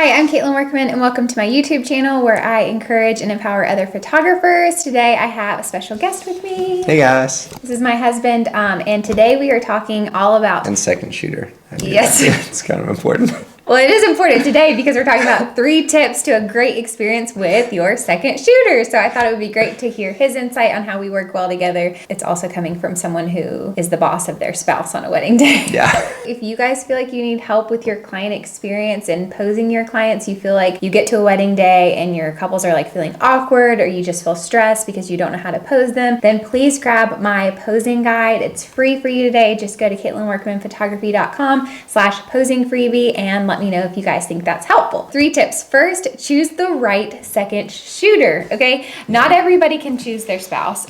Hi, I'm Katelyn Workman, and welcome to my YouTube channel where I encourage and empower other photographers. Today I have a special guest with me. Hey guys. This is my husband, and today we are talking all about... And second shooter. Yes. It's kind of important. Well, it is important today because we're talking about 3 tips to a great experience with your second shooter. So I thought it would be great to hear his insight on how we work well together. It's also coming from someone who is the boss of their spouse on a wedding day. Yeah. If you guys feel like you need help with your client experience and posing your clients, you feel like you get to a wedding day and your couples are like feeling awkward, or you just feel stressed because you don't know how to pose them, then please grab my posing guide. It's free for you today. Just go to KatelynWorkmanPhotography.com/posing freebie and let me know if you guys think that's helpful. 3 tips. First, choose the right second shooter, okay? Not everybody can choose their spouse.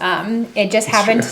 It just happened.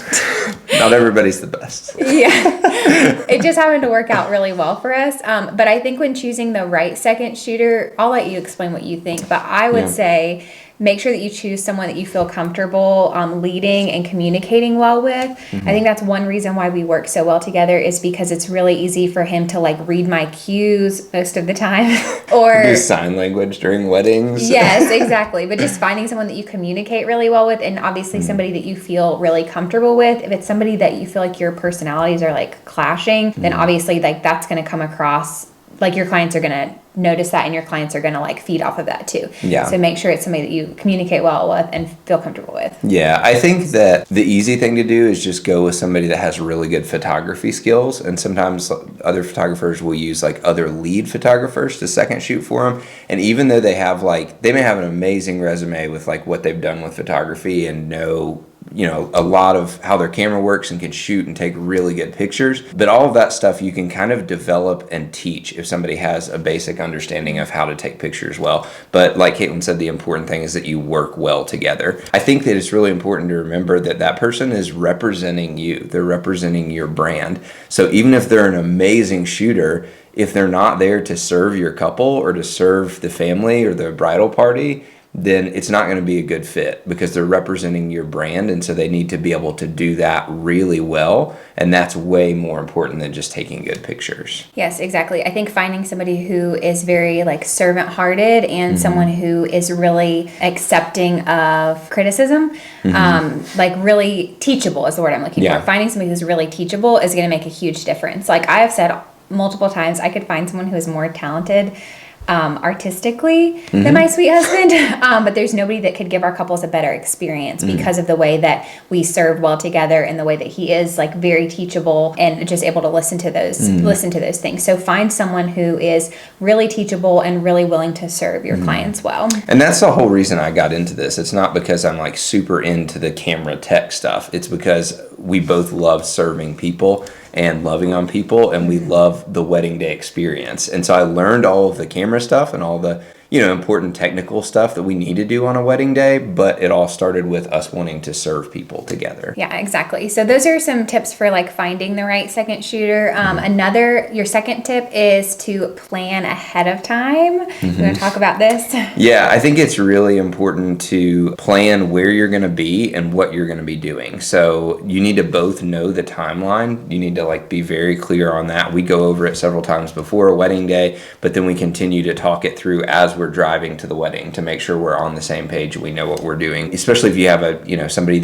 Not everybody's the best. Yeah. It just happened to work out really well for us. But I think when choosing the right second shooter, I'll let you explain what you think, but I would say make sure that you choose someone that you feel comfortable leading and communicating well with. I think that's one reason why we work so well together, is because it's really easy for him to like read my cues most of the time. Or do sign language during weddings. Yes, exactly. But just finding someone that you communicate really well with, and obviously somebody that you feel really comfortable with. If it's somebody that you feel like your personalities are like clashing, then obviously like that's going to come across like your clients are going to notice that, and your clients are going to like feed off of that too. Yeah. So make sure it's somebody that you communicate well with and feel comfortable with. Yeah, I think that the easy thing to do is just go with somebody that has really good photography skills. And sometimes other photographers will use like other lead photographers to second shoot for them. And even though they have like, they may have an amazing resume with like what they've done with photography and know, you know, a lot of how their camera works and can shoot and take really good pictures. But all of that stuff you can kind of develop and teach if somebody has a basic understanding of how to take pictures well. But like Katelyn said, the important thing is that you work well together. I think that it's really important to remember that that person is representing you. They're representing your brand. So even if they're an amazing shooter, if they're not there to serve your couple or to serve the family or the bridal party, then it's not going to be a good fit, because they're representing your brand, and so they need to be able to do that really well, and that's way more important than just taking good pictures. Yes, exactly. I think finding somebody who is very like servant-hearted and someone who is really accepting of criticism, like really teachable is the word I'm looking for. Finding somebody who's really teachable is going to make a huge difference. Like I have said multiple times, I could find someone who is more talented artistically than my sweet husband, but there's nobody that could give our couples a better experience because of the way that we serve well together, and the way that he is like very teachable and just able to listen to those things. So find someone who is really teachable and really willing to serve your clients well. And that's the whole reason I got into this. It's not because I'm like super into the camera tech stuff. It's because we both love serving people and loving on people, and we love the wedding day experience. And so I learned all of the camera stuff and all the, you know, important technical stuff that we need to do on a wedding day, but it all started with us wanting to serve people together. Yeah, exactly. So those are some tips for like finding the right second shooter. Your second tip is to plan ahead of time. You want to talk about this? Yeah, I think it's really important to plan where you're going to be and what you're going to be doing. So you need to both know the timeline. You need to like be very clear on that. We go over it several times before a wedding day, but then we continue to talk it through as we're driving to the wedding to make sure we're on the same page and we know what we're doing. Especially if you have somebody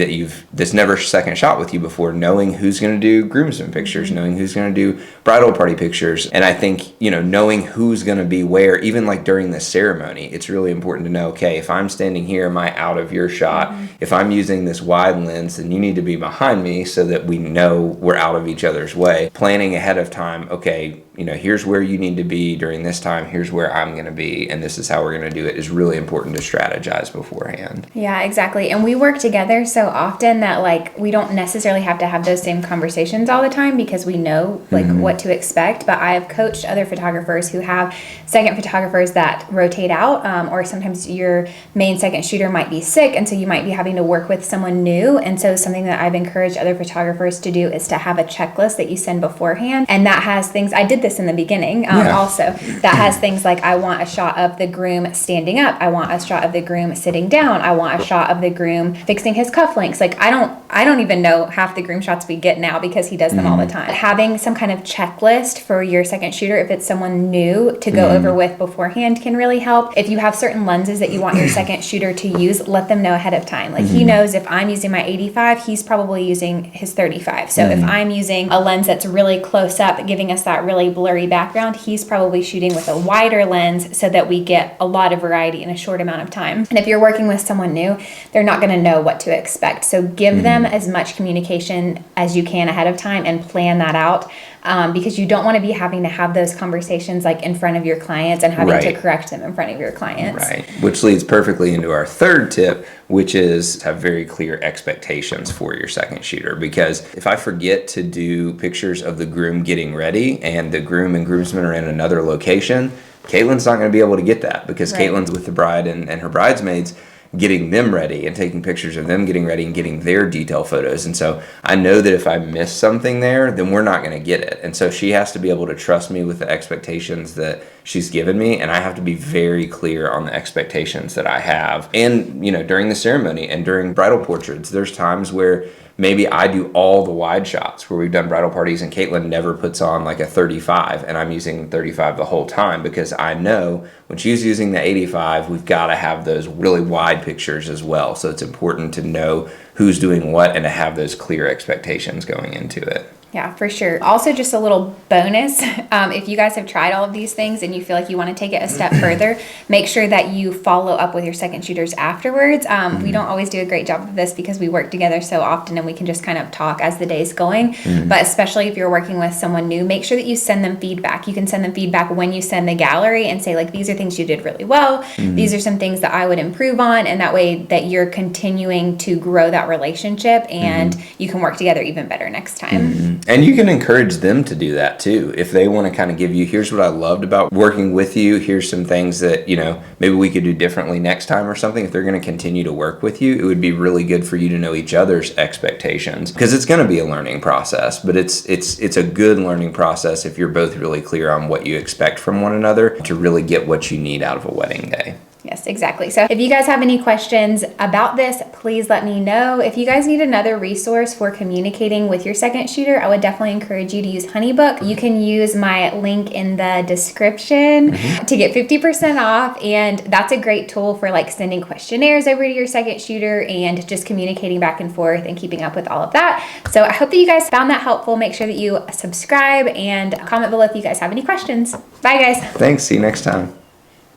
that's never second shot with you before, knowing who's going to do groomsmen pictures, knowing who's going to do bridal party pictures. And I think, knowing who's going to be where, even like during the ceremony, it's really important to know, okay, if I'm standing here, am I out of your shot? If I'm using this wide lens, then you need to be behind me so that we know we're out of each other's way. Planning ahead of time, okay, here's where you need to be during this time, here's where I'm going to be, and this is how we're going to do it, is really important to strategize beforehand. Yeah, exactly. And we work together so often that like we don't necessarily have to have those same conversations all the time, because we know like what to expect. But I have coached other photographers who have second photographers that rotate out, or sometimes your main second shooter might be sick, and so you might be having to work with someone new. And so something that I've encouraged other photographers to do is to have a checklist that you send beforehand, and that has things. I did did this in the beginning also, that has things like, I want a shot of the groom standing up. I want a shot of the groom sitting down. I want a shot of the groom fixing his cufflinks. Like, I don't even know half the groom shots we get now because he does them all the time. Having some kind of checklist for your second shooter, if it's someone new, to go over with beforehand can really help. If you have certain lenses that you want your second shooter to use, let them know ahead of time. Like, he knows if I'm using my 85, he's probably using his 35. So if I'm using a lens that's really close up, giving us that really blurry background, he's probably shooting with a wider lens so that we get a lot of variety in a short amount of time. And if you're working with someone new, they're not going to know what to expect. So give them as much communication as you can ahead of time and plan that out. Because you don't want to be having to have those conversations like in front of your clients and having to correct them in front of your clients. Right. Which leads perfectly into our third tip, which is have very clear expectations for your second shooter. Because if I forget to do pictures of the groom getting ready and the groom and groomsmen are in another location, Katelyn's not going to be able to get that because Katelyn's with the bride and her bridesmaids, getting them ready and taking pictures of them getting ready and getting their detail photos. And so I know that if I miss something there, then we're not going to get it. And so she has to be able to trust me with the expectations that she's given me, and I have to be very clear on the expectations that I have. And, you know, during the ceremony and during bridal portraits, there's times where maybe I do all the wide shots where we've done bridal parties and Katelyn never puts on like a 35 and I'm using 35 the whole time because I know when she's using the 85, we've got to have those really wide pictures as well. So it's important to know who's doing what and to have those clear expectations going into it. Yeah, for sure. Also, just a little bonus, if you guys have tried all of these things and you feel like you want to take it a step further, make sure that you follow up with your second shooters afterwards. We don't always do a great job of this because we work together so often and we can just kind of talk as the day's going. But especially if you're working with someone new, make sure that you send them feedback. You can send them feedback when you send the gallery and say, like, these are things you did really well. These are some things that I would improve on. And that way that you're continuing to grow that relationship and you can work together even better next time. And you can encourage them to do that too. If they want to kind of give you, here's what I loved about working with you, here's some things that, you know, maybe we could do differently next time or something. If they're going to continue to work with you, it would be really good for you to know each other's expectations because it's going to be a learning process, but it's a good learning process if you're both really clear on what you expect from one another to really get what you need out of a wedding day. Yes, exactly. So if you guys have any questions about this, please let me know. If you guys need another resource for communicating with your second shooter, I would definitely encourage you to use HoneyBook. You can use my link in the description to get 50% off. And that's a great tool for like sending questionnaires over to your second shooter and just communicating back and forth and keeping up with all of that. So I hope that you guys found that helpful. Make sure that you subscribe and comment below if you guys have any questions. Bye, guys. Thanks. See you next time.